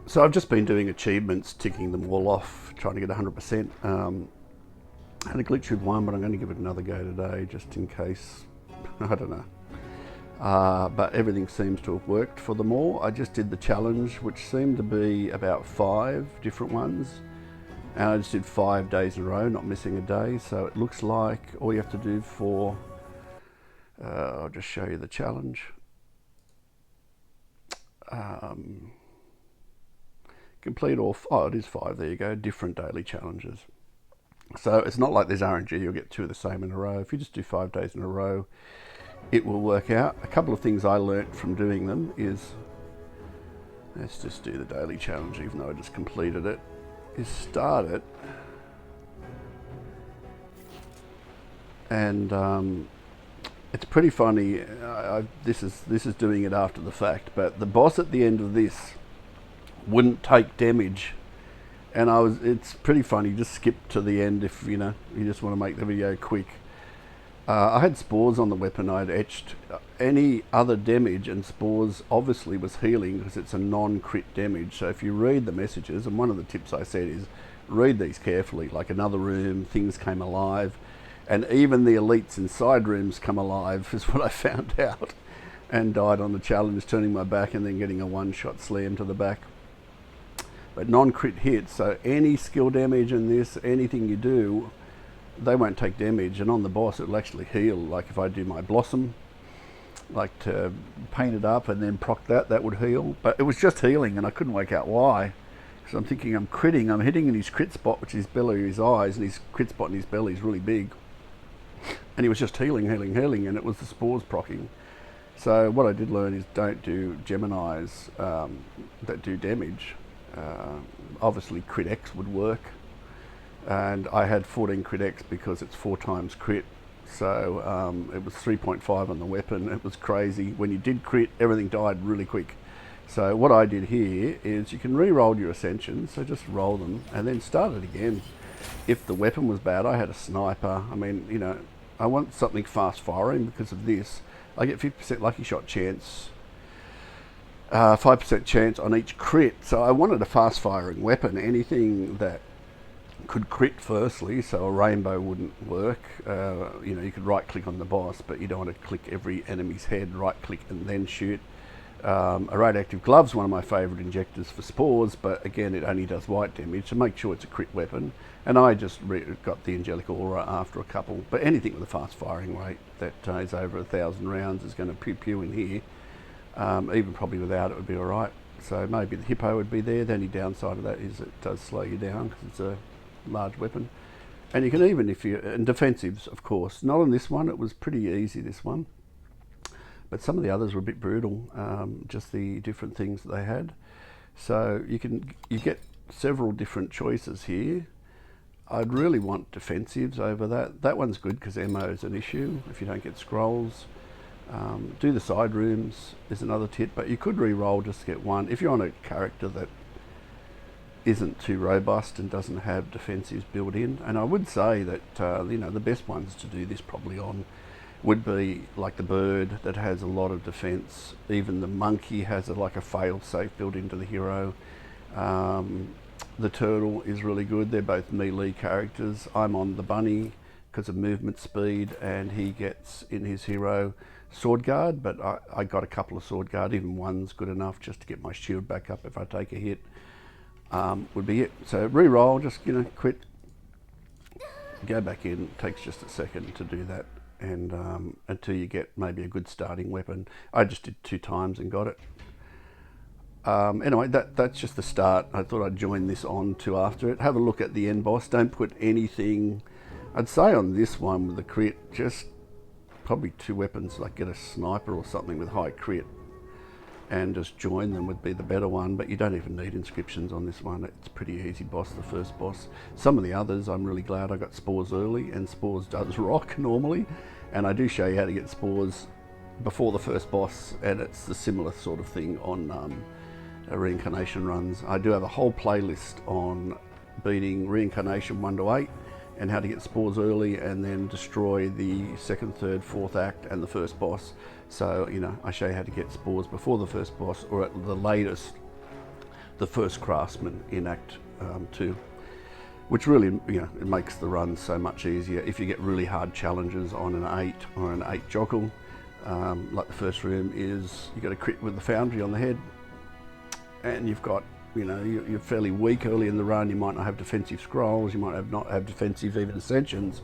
So I've just been doing achievements, ticking them all off, trying to get 100%. Had a glitch with one, but I'm going to give it another go today, just in case. I don't know. But everything seems to have worked for them all. I just did the challenge, which seemed to be about 5 different ones. And I just did 5 days in a row, not missing a day. So it looks like all you have to do for, I'll just show you the challenge. Complete all, oh, it is 5, there you go, different daily challenges. So it's not like there's RNG, you'll get 2 of the same in a row. If you just do 5 days in a row, it will work out. A couple of things I learnt from doing them is, let's just do the daily challenge, even though I just completed it, is start it, and it's pretty funny. This is doing it after the fact, but the boss at the end of this wouldn't take damage, and it's pretty funny. Just skip to the end if you just want to make the video quick. I had spores on the weapon. I'd etched any other damage, and spores obviously was healing because it's a non-crit damage. So if you read the messages, and one of the tips I said is read these carefully, like another room, things came alive, and even the elites inside rooms come alive is what I found out, and died on the challenge, turning my back and then getting a one-shot slam to the back. But non-crit hits, so any skill damage in this, anything you do, they won't take damage, and on the boss it'll actually heal. Like if I do my blossom, like to paint it up and then proc that would heal. But it was just healing, and I couldn't work out why. So I'm thinking I'm hitting in his crit spot, which is belly of his eyes, and his crit spot in his belly is really big. And he was just healing, and it was the spores procking. So what I did learn is don't do Geminis that do damage. Obviously crit X would work, and I had 14 crit X because it's 4 times crit, so it was 3.5 on the weapon. It was crazy. When you did crit, everything died really quick. So what I did here is you can re-roll your ascensions, so just roll them and then start it again. If the weapon was bad, I had a sniper. I mean, I want something fast firing because of this. I get 50% lucky shot chance, 5% chance on each crit, so I wanted a fast firing weapon, anything that could crit firstly, so a rainbow wouldn't work. You could right click on the boss, but you don't want to click every enemy's head, right click and then shoot. A radioactive glove's one of my favourite injectors for spores, but again it only does white damage, so make sure it's a crit weapon. And I just got the angelic aura after a couple, but anything with a fast firing rate that is over 1,000 rounds is going to pew pew in here. Even probably without it would be alright. So maybe the hippo would be there. The only downside of that is it does slow you down because it's a large weapon. And you can even, and defensives of course, not on this one, it was pretty easy this one, but some of the others were a bit brutal, just the different things that they had. So you get several different choices here. I'd really want defensives over that. That one's good because ammo is an issue if you don't get scrolls. Do the side rooms is another tip, but you could re-roll just to get one. If you're on a character that isn't too robust and doesn't have defensives built in, and I would say that the best ones to do this probably on would be like the bird that has a lot of defense. Even the monkey has like a fail safe built into the hero. The turtle is really good. They're both melee characters. I'm on the bunny because of movement speed, and he gets in his hero sword guard, but I got a couple of sword guard. Even one's good enough just to get my shield back up if I take a hit. Would be it. So re-roll, just quit, go back in. It takes just a second to do that, and until you get maybe a good starting weapon. I just did 2 times and got it. Anyway, that's just the start. I thought I'd join this on to after it. Have a look at the end boss. Don't put anything, I'd say on this one with the crit, just probably 2 weapons, like get a sniper or something with high crit and just join them would be the better one. But you don't even need inscriptions on this one. It's pretty easy boss, the first boss. Some of the others I'm really glad I got spores early, and spores does rock normally, and I do show you how to get spores before the first boss, and it's the similar sort of thing on reincarnation runs. I do have a whole playlist on beating reincarnation 1 to 8 and how to get spores early and then destroy the 2nd, 3rd, 4th act and the first boss. So I show you how to get spores before the first boss, or at the latest the first craftsman in Act 2, which really, it makes the run so much easier. If you get really hard challenges on an 8 or an 8 joggle, like the first room is, you got a crit with the foundry on the head, and you've got, you're fairly weak early in the run. You might not have defensive scrolls, you might not have defensive even ascensions.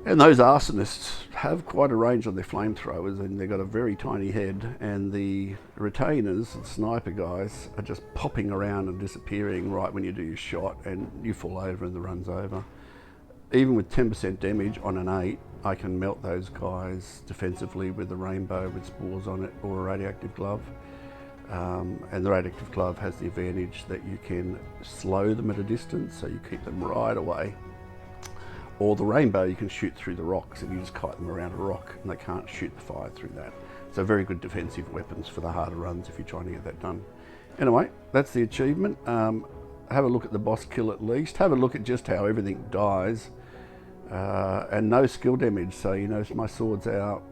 And those arsonists have quite a range on their flamethrowers, and they've got a very tiny head, and the retainers, the sniper guys, are just popping around and disappearing right when you do your shot, and you fall over and the run's over. Even with 10% damage on an 8, I can melt those guys defensively with a rainbow with spores on it or a radioactive glove. And the radioactive glove has the advantage that you can slow them at a distance, so you keep them right away. Or the rainbow, you can shoot through the rocks and you just kite them around a rock and they can't shoot the fire through that. So very good defensive weapons for the harder runs if you're trying to get that done. Anyway, that's the achievement. Have a look at the boss kill at least. Have a look at just how everything dies. And no skill damage, so my sword's out,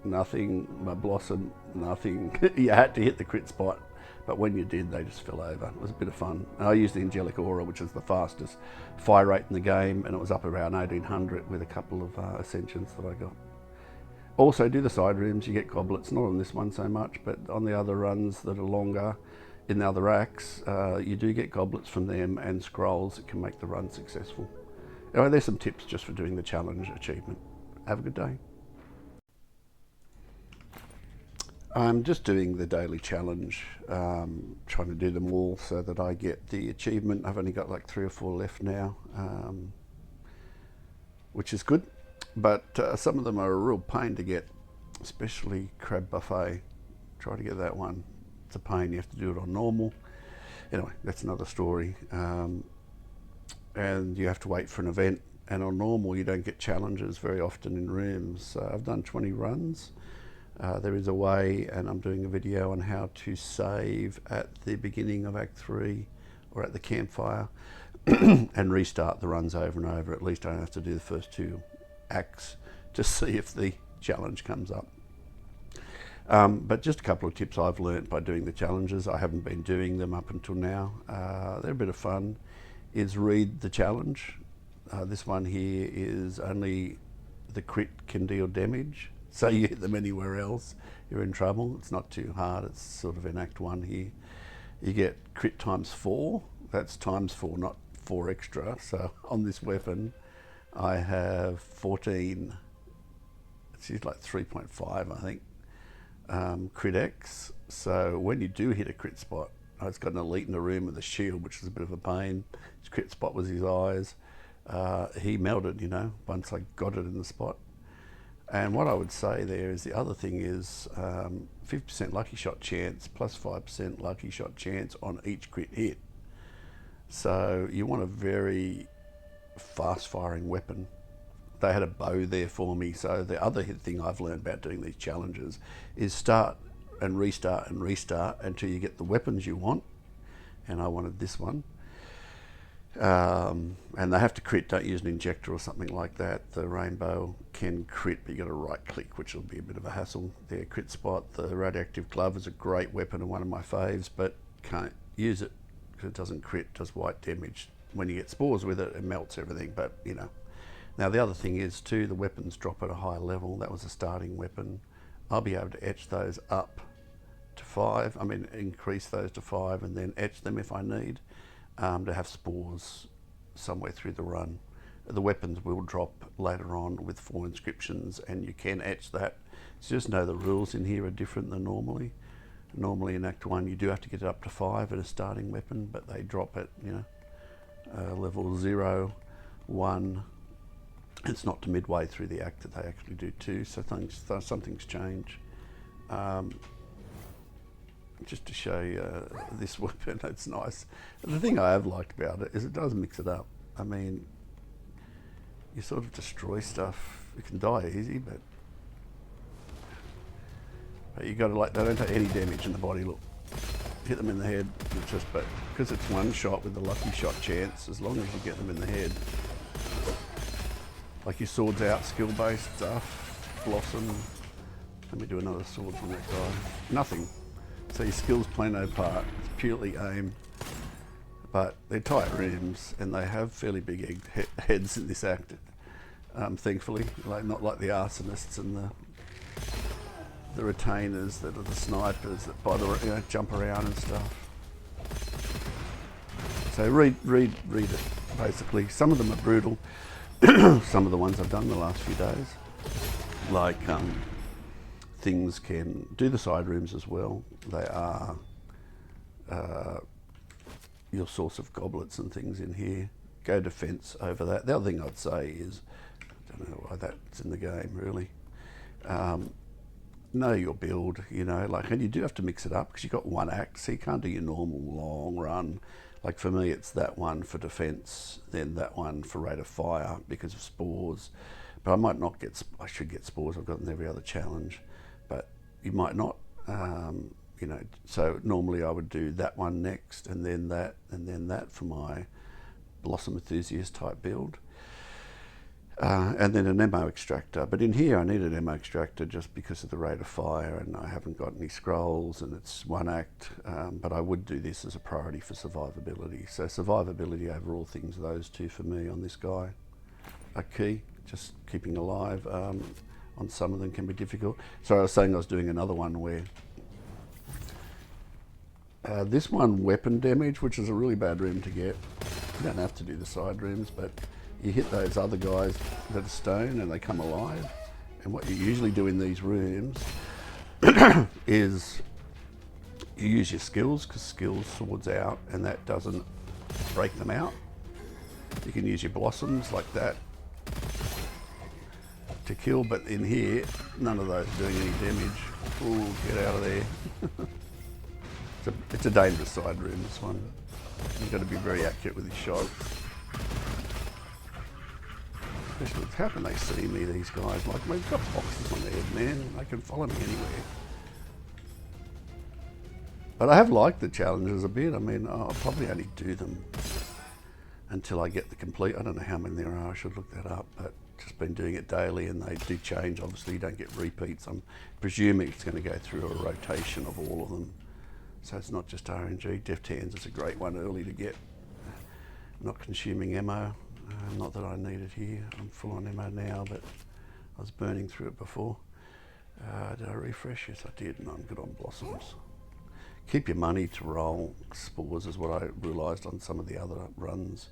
nothing, my blossom, nothing. You had to hit the crit spot, but when you did, they just fell over. It was a bit of fun. And I used the Angelic Aura, which is the fastest fire rate in the game, and it was up around 1800 with a couple of ascensions that I got. Also do the side rooms, you get goblets, not on this one so much, but on the other runs that are longer, in the other acts, you do get goblets from them and scrolls that can make the run successful. Anyway, there's some tips just for doing the challenge achievement. Have a good day. I'm just doing the daily challenge, trying to do them all so that I get the achievement. I've only got like 3 or 4 left now, which is good, but some of them are a real pain to get, especially Crab Buffet. Try to get that one. It's a pain, you have to do it on normal. Anyway, that's another story. And you have to wait for an event, and on normal you don't get challenges very often in rooms. I've done 20 runs. There is a way, and I'm doing a video on how to save at the beginning of Act 3 or at the campfire and restart the runs over and over. At least I don't have to do the first 2 acts to see if the challenge comes up. But just a couple of tips I've learnt by doing the challenges. I haven't been doing them up until now. They're a bit of fun. Is read the challenge. This one here is only the crit can deal damage. So you hit them anywhere else, you're in trouble. It's not too hard. It's sort of in Act 1 here. You get crit times 4. That's times 4, not 4 extra. So on this weapon, I have 14. It's like 3.5, I think. Crit X. So when you do hit a crit spot, it's got an elite in the room with a shield, which is a bit of a pain. His crit spot was his eyes. He melted, once I got it in the spot. And what I would say there is the other thing is 50% lucky shot chance plus 5% lucky shot chance on each crit hit. So you want a very fast firing weapon. They had a bow there for me. So the other thing I've learned about doing these challenges is start and restart until you get the weapons you want. And I wanted this one. And they have to crit, don't use an injector or something like that. The rainbow can crit, but you got to right click, which will be a bit of a hassle. Their crit spot, the radioactive glove is a great weapon and one of my faves, but can't use it because it doesn't crit, it does white damage. When you get spores with it, it melts everything, but Now the other thing is too, the weapons drop at a high level. That was a starting weapon. I'll be able to etch those up to 5, increase those to 5 and then etch them if I need. To have spores somewhere through the run. The weapons will drop later on with 4 inscriptions and you can etch that. So just know the rules in here are different than normally. Normally in Act 1 you do have to get it up to 5 at a starting weapon, but they drop at level 0, 1. It's not to midway through the act that they actually do 2, so some things change. Just to show you this weapon, it's nice. The thing I have liked about it is it does mix it up. You sort of destroy stuff. You can die easy, but you got to they don't take any damage in the body. Look, hit them in the head. But because it's one shot with the lucky shot chance, as long as you get them in the head, like your swords out, skill-based stuff, blossom. Let me do another sword from that guy. Nothing. So your skills play no part. It's acutely aim. But they're tight rooms, and they have fairly big heads in this act, thankfully. Like, not like the arsonists and the retainers that are the snipers that jump around and stuff. So read it, basically. Some of them are brutal. Some of the ones I've done the last few days. Like, things can do the side rooms as well. They are your source of goblets and things in here. Go defense over that. The other thing I'd say is, I don't know why that's in the game really. Know your build, you know, like, and you do have to mix it up because you've got one act, so you can't do your normal long run. Like for me, it's that one for defense, then that one for rate of fire because of spores. But I might not get, I should get spores, I've gotten every other challenge, but you might not, you know, so normally I would do that one next, and then that for my Blossom Enthusiast type build. And then an ammo extractor. But in here I need an ammo extractor just because of the rate of fire, and I haven't got any scrolls, and it's one act, but I would do this as a priority for survivability. So survivability over all things, those two for me on this guy are key. Just keeping alive on some of them can be difficult. So I was saying I was doing another one where this one, weapon damage, which is a really bad room to get. You don't have to do the side rooms, but you hit those other guys that are stone and they come alive. And what you usually do in these rooms is you use your skills, because skills swords out and that doesn't break them out. You can use your blossoms like that to kill, but in here, none of those are doing any damage. Ooh, get out of there. It's a dangerous side room, this one. You've got to be very accurate with your shots. Especially, how can they see me, these guys? Like, they've got boxes on their head, man. They can follow me anywhere. But I have liked the challenges a bit. I mean, I'll probably only do them until I get the complete. I don't know how many there are. I should look that up. But just been doing it daily, and they do change. Obviously, you don't get repeats. I'm presuming it's going to go through a rotation of all of them. So it's not just RNG. Deft Hands is a great one early to get. Not consuming ammo. Not that I need it here. I'm full on ammo now, but I was burning through it before. Did I refresh? Yes, I did, and I'm good on blossoms. Keep your money to roll spores is what I realised on some of the other runs.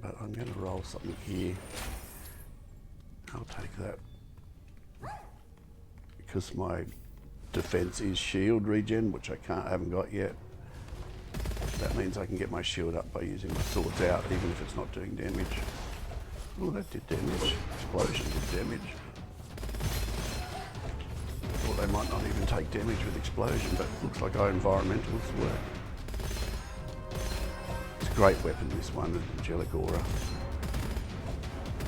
But I'm going to roll something here. I'll take that. Because my defense is shield regen, which I haven't got yet. That means I can get my shield up by using my swords out, even if it's not doing damage. Oh, that did damage. Explosion did damage. Thought they might not even take damage with explosion, but it looks like our environmentals work. It's a great weapon, this one, the Jelligora.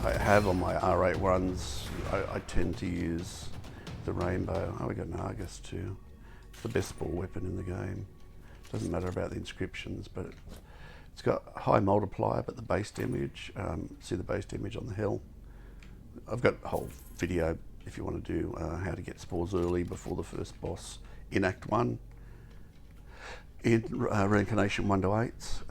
I have on my R8 runs, I tend to use the rainbow. Oh, we got an Argus too. It's the best spore weapon in the game. Doesn't matter about the inscriptions, but it's got a high multiplier, but the base damage, see the base damage on the hill. I've got a whole video if you want to do how to get spores early before the first boss in Act 1 in Reincarnation 1 to 8s.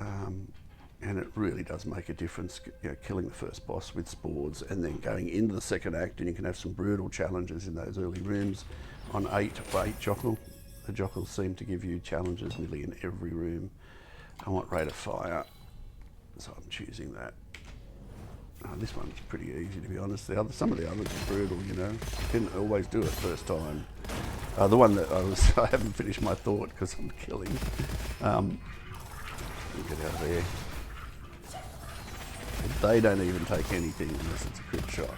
And it really does make a difference, you know, killing the first boss with spores and then going into the second act, and you can have some brutal challenges in those early rooms. On 8 Jockle, the Jockles seem to give you challenges nearly in every room. I want rate of fire, so I'm choosing that. This one's pretty easy, to be honest. Some of the others are brutal, you know. Didn't always do it first time. The one that I haven't finished my thought because I'm killing. Get out of there. They don't even take anything unless it's a crit shot.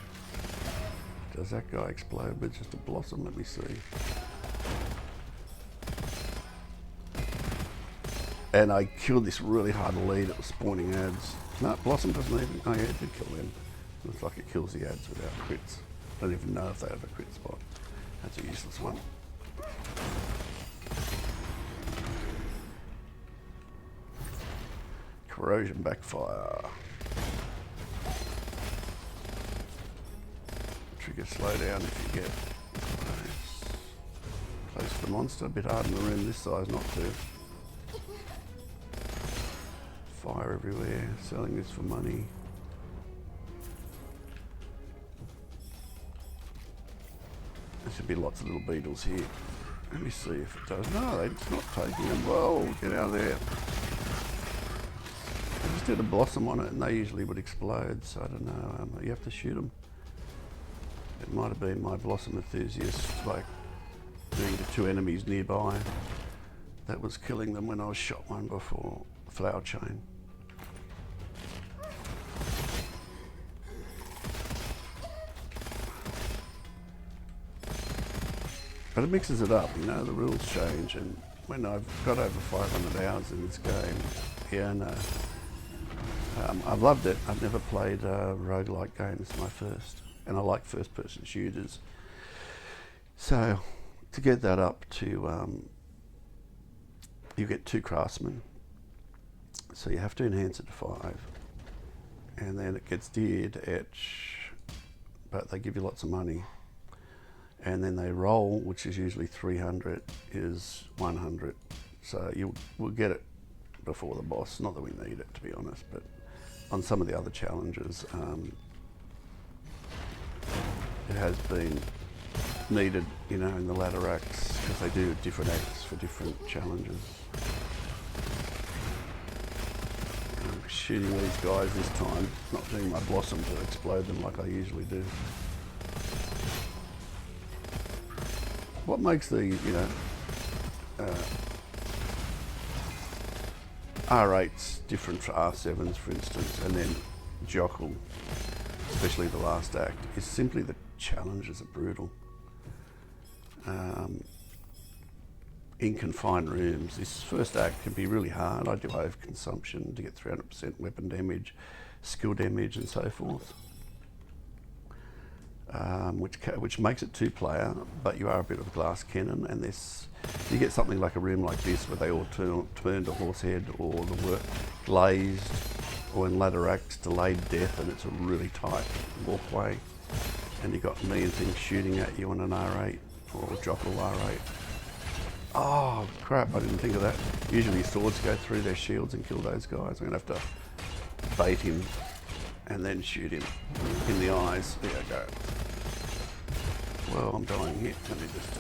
Does that guy explode with just a blossom? Let me see. And I killed this really hard lead. It was spawning ads. No, blossom doesn't even. Oh yeah, it did kill them. Looks like it kills the ads without crits. I don't even know if they have a crit spot. That's a useless one. Corrosion backfire. Trigger slowdown if you get close to the monster. A bit hard in the room this size not to. Fire everywhere, selling this for money. There should be lots of little beetles here. Let me see if it does. No, it's not taking them. Whoa, get out of there. I just did a blossom on it and they usually would explode, so I don't know. You have to shoot them. It might have been my blossom enthusiast, like being the two enemies nearby, that was killing them when I was shot one before. Flower chain. But it mixes it up, you know, the rules change, and when I've got over 500 hours in this game, yeah, no. I've loved it. I've never played a roguelike game, it's my first, and I like first-person shooters. So, to get that up to, you get 2 craftsmen, so you have to enhance it to 5, and then it gets deer to etch, but they give you lots of money. And then they roll, which is usually 300, is 100. So you will get it before the boss. Not that we need it, to be honest, but on some of the other challenges, it has been needed, you know, in the latter acts, because they do different acts for different challenges. I'm shooting these guys this time, not doing my blossom to explode them like I usually do. What makes the, you know, R8s different for R7s, for instance, and then Jockle, especially the last act, is simply the challenges are brutal. In confined rooms, this first act can be really hard. I do overconsumption to get 300% weapon damage, skill damage, and so forth. Which makes it 2-player, but you are a bit of a glass cannon, and this, you get something like a room like this where they all turn to horsehead, or the work glazed, or in latter acts delayed death, and it's a really tight walkway, and you got a million things shooting at you on an R8 or a Jockle R8. Oh crap, I didn't think of that. Usually swords go through their shields and kill those guys. I'm gonna have to bait him and then shoot him in the eyes. There you go. Well, I'm dying here. Let me just,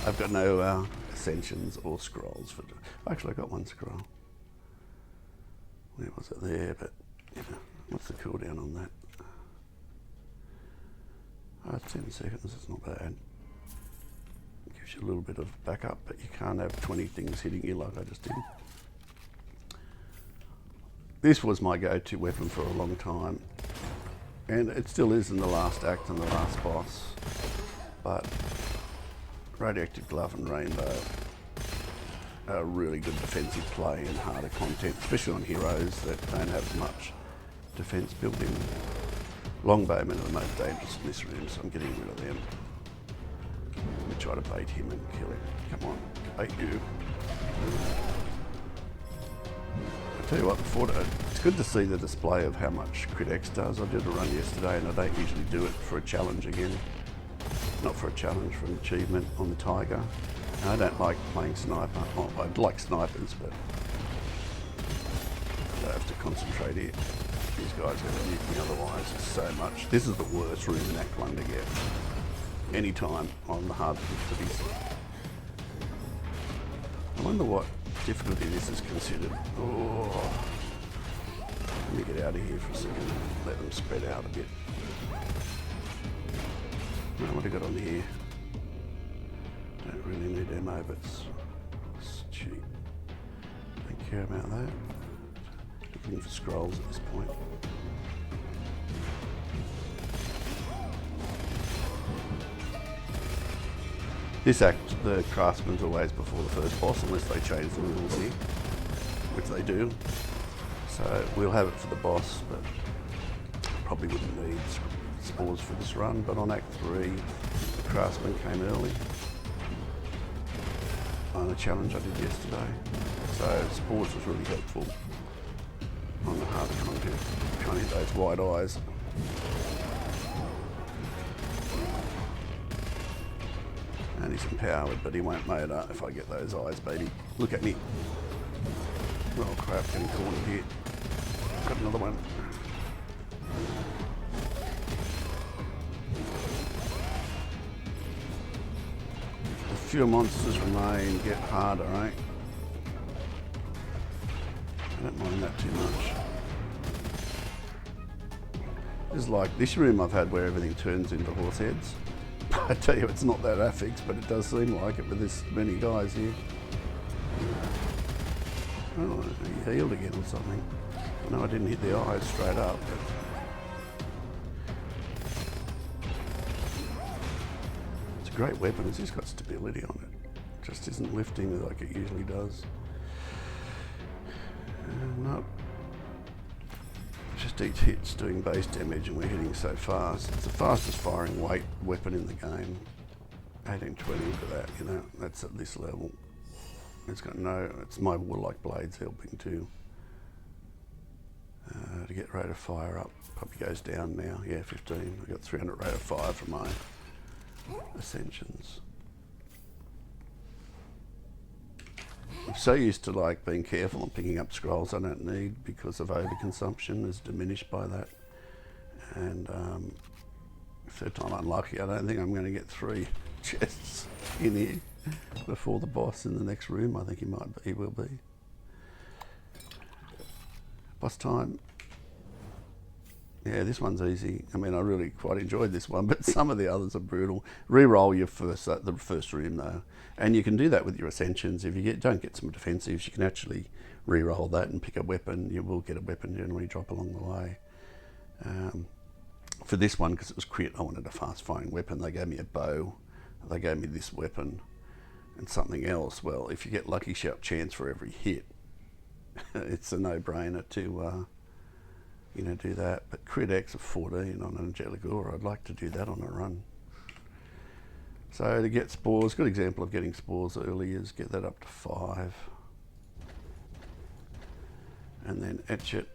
I've got no ascensions or scrolls for, actually I got 1 scroll. Where was it? There, but, you know, what's the cooldown on that? Oh, 10 seconds, it's not bad. Gives you a little bit of backup, but you can't have 20 things hitting you like I just did. This was my go-to weapon for a long time, and it still is in the last act and the last boss, but Radioactive Glove and Rainbow are really good defensive play and harder content, especially on heroes that don't have much defense built in. Longbowmen are the most dangerous in this room, so I'm getting rid of them. Let me try to bait him and kill him. Come on, bait you. Tell you what, it's good to see the display of how much Crit X does. I did a run yesterday and I don't usually do it for a challenge again. Not for a challenge, for an achievement on the Tiger. And I don't like playing sniper. Well, I like snipers, but I have to concentrate here. These guys are going to nuke me otherwise. It's so much. This is the worst room in Act 1 to get. Anytime on the hard difficulties. I wonder what difficulty this is considered. Oh, let me get out of here for a second. Let them spread out a bit. Now, what have I got on here? Don't really need ammo, but it's cheap. Don't care about that. Looking for scrolls at this point. This act, the craftsman's always before the first boss, unless they change the rules here, which they do. So we'll have it for the boss, but probably wouldn't need spores for this run. But on Act 3, the craftsman came early on a challenge I did yesterday. So spores was really helpful on the harder content. Can't hit those white eyes. And disempowered, but he won't motor if I get those eyes, baby. Look at me. Oh crap, getting cornered here. Got another one. The fewer monsters remain, get harder, right? I don't mind that too much. It's like this room I've had where everything turns into horse heads. I tell you, it's not that affix, but it does seem like it with this many guys here. Oh, he healed again or something. No, I didn't hit the eyes straight up. It's a great weapon. It's just got stability on it. It just isn't lifting like it usually does. No. Just each hit's doing base damage and we're hitting so fast. It's the fastest firing weight weapon in the game. 1820 for that, you know, that's at this level. It's got no, it's my warlike blades helping too. To get rate of fire up, probably goes down now. Yeah, 15. I got 300 rate of fire for my ascensions. I'm so used to like being careful and picking up scrolls I don't need because of overconsumption is diminished by that. And third time unlucky, I don't think I'm going to get 3 chests in here before the boss in the next room. I think he will be. Boss time. Yeah, this one's easy. I mean, I really quite enjoyed this one, but some of the others are brutal. Re-roll your the first room though, and you can do that with your ascensions. If you don't get some defensives, you can actually re-roll that and pick a weapon. You will get a weapon generally drop along the way. For this one, because it was crit, I wanted a fast-firing weapon. They gave me a bow. They gave me this weapon and something else. Well, if you get lucky shot chance for every hit, it's a no-brainer to do that. But crit X of 14 on an angelic aura, I'd like to do that on a run. So to get spores, good example of getting spores early is get that up to 5. And then etch it,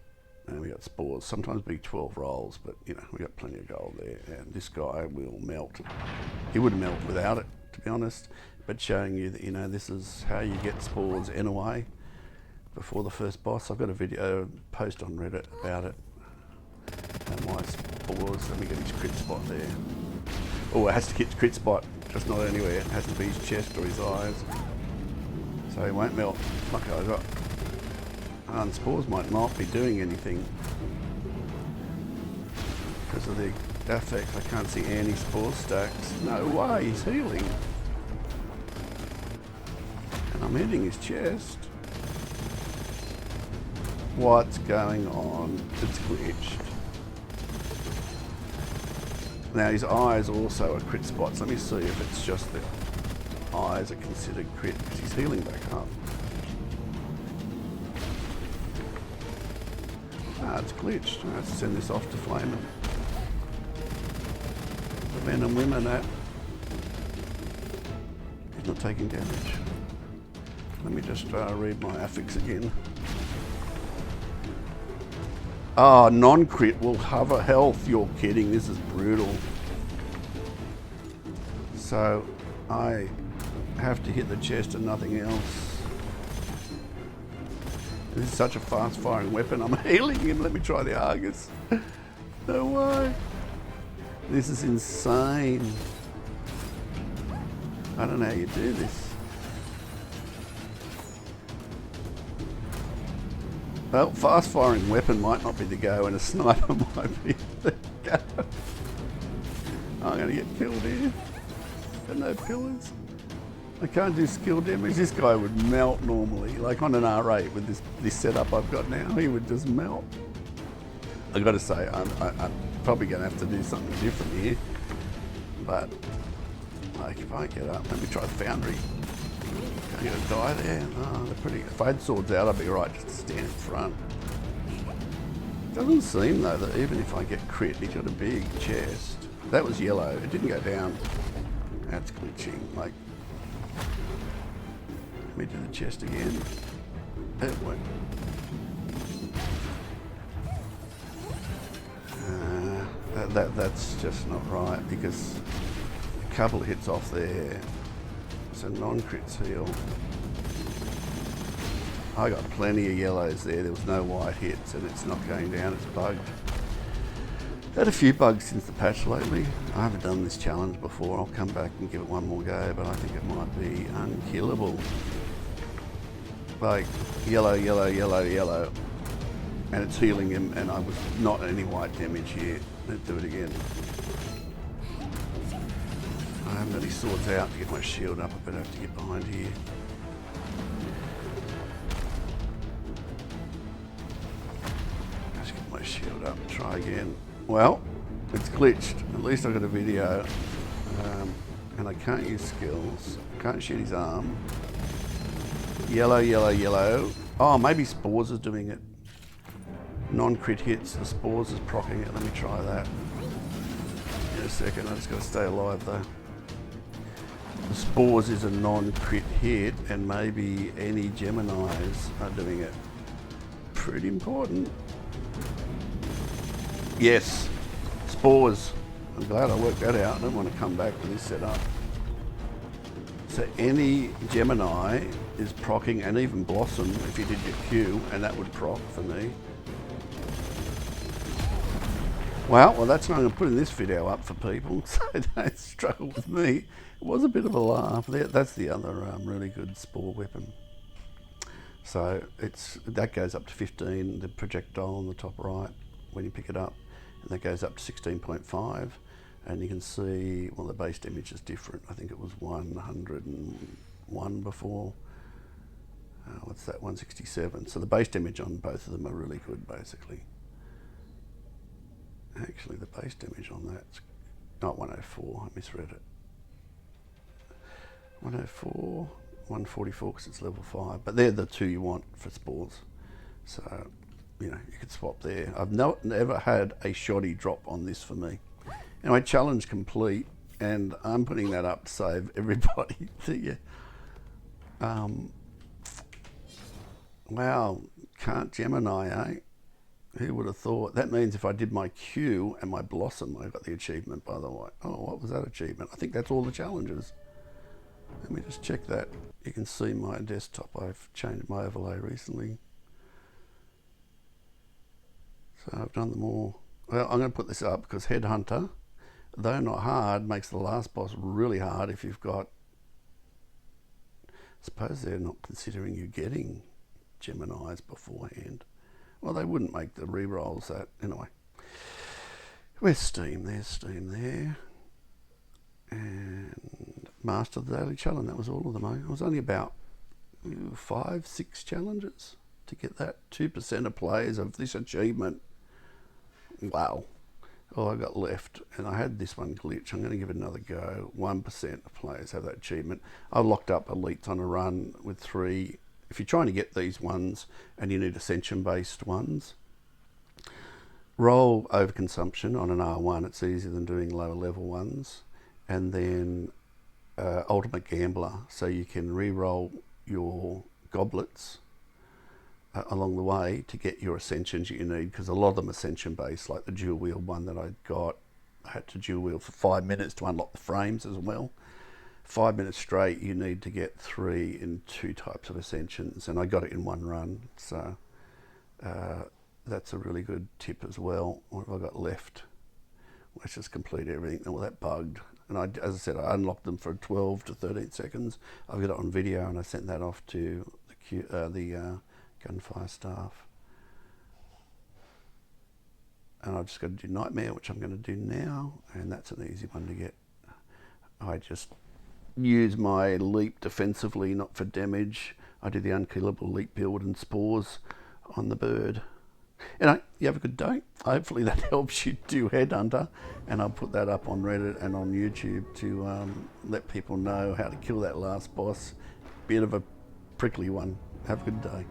and we got spores. Sometimes big 12 rolls, but you know, we got plenty of gold there. And this guy will melt. He would melt without it, to be honest, but showing you that, you know, this is how you get spores anyway before the first boss. I've got a video post on Reddit about it. And my spores, let me get his crit spot there. Oh, it has to hit crit spot, just not anywhere. It has to be his chest or his eyes. So he won't melt. Lucky I got. And spores might not be doing anything because of the affect. I can't see any spore stacks. No way, he's healing. And I'm hitting his chest. What's going on? It's glitched. Now his eyes also are crit spots. Let me see if it's just the eyes are considered crit because he's healing back up. Ah, it's glitched. I have to send this off to Flamin. The men and women at. He's not taking damage. Let me just read my affix again. Oh, non-crit will hover health. You're kidding. This is brutal. So I have to hit the chest and nothing else. This is such a fast-firing weapon. I'm healing him. Let me try the Argus. No way. This is insane. I don't know how you do this. Well, fast-firing weapon might not be the go, and a sniper might be the go. I'm going to get killed here. Got no pillars. I can't do skill damage. This guy would melt normally, like on an R8 with this setup I've got now. He would just melt. I've got to say, I'm probably going to have to do something different here. But like, if I get up, let me try the foundry. You gonna die there? Oh, they're pretty. If I had swords out, I'd be right just to stand in front. Doesn't seem though that even if I get crit, he's got a big chest. That was yellow. It didn't go down. That's glitching. Like, let me do the chest again. It won't. That's just not right because a couple of hits off there. So non-crits heal. I got plenty of yellows there. There was no white hits, and it's not going down. It's bugged. Had a few bugs since the patch lately. I haven't done this challenge before. I'll come back and give it one more go, but I think it might be unkillable. Like yellow, yellow, yellow, yellow, and it's healing him, and I was not any white damage here. Let's do it again. I haven't got any swords out to get my shield up. I better have to get behind here. Let's get my shield up and try again. Well, it's glitched. At least I got a video. And I can't use skills. Can't shoot his arm. Yellow, yellow, yellow. Oh, maybe spores is doing it. Non-crit hits, the spores is proccing it. Let me try that. In a second, I just got to stay alive though. The spores is a non-crit hit, and maybe any Geminis are doing it. Pretty important. Yes, spores. I'm glad I worked that out. I don't want to come back to this setup. So any Gemini is proccing, and even Blossom if you did your Q, and that would proc for me. Well, that's what I'm going to put in this video up for people, so don't struggle with me. It was a bit of a laugh. That's the other really good spore weapon. So that goes up to 15, the projectile on the top right when you pick it up, and that goes up to 16.5. And you can see, well, the base damage is different. I think it was 101 before. What's that, 167? So the base damage on both of them are really good, basically. Actually, the base damage on that's not 104, I misread it. 104, 144 because it's level 5. But they're the two you want for spores. So, you know, you could swap there. I've never had a shoddy drop on this for me. Anyway, challenge complete, and I'm putting that up to save everybody to you. Wow, can't Gemini, eh? Who would have thought? That means if I did my Q and my Blossom, I got the achievement, by the way. Oh, what was that achievement? I think that's all the challenges. Let me just check that. You can see my desktop. I've changed my overlay recently. So I've done them all. Well, I'm going to put this up because Headhunter, though not hard, makes the last boss really hard if you've got... I suppose they're not considering you getting Geminis beforehand. Well, they wouldn't make the re-rolls that, anyway. Where's Steam? There's Steam there. And Master the Daily Challenge, that was all of them, eh? It was only about 5, 6 challenges to get that 2% of players of this achievement. Wow. All I got left, and I had this one glitch. I'm going to give it another go. 1% of players have that achievement. I locked up elites on a run with 3. If you're trying to get these ones and you need ascension-based ones, roll Overconsumption on an R1. It's easier than doing lower level ones. And then Ultimate Gambler, so you can re-roll your goblets along the way to get your ascensions you need, because a lot of them are ascension-based, like the dual wheel one that I got. I had to dual wheel for 5 minutes to unlock the frames as well. 5 minutes straight, you need to get 3 in 2 types of ascensions, and I got it in one run, so that's a really good tip as well. What have I got left? Let's just complete everything. Well, that bugged, and as I said, I unlocked them for 12 to 13 seconds. I've got it on video, and I sent that off to the Gunfire staff. And I've just got to do Nightmare, which I'm going to do now, and that's an easy one to get. I just use my leap defensively, not for damage. I do the unkillable leap build and spores on the bird. Anyway, you have a good day. Hopefully that helps you do Headhunter, and I'll put that up on Reddit and on YouTube to let people know how to kill that last boss. Bit of a prickly one. Have a good day.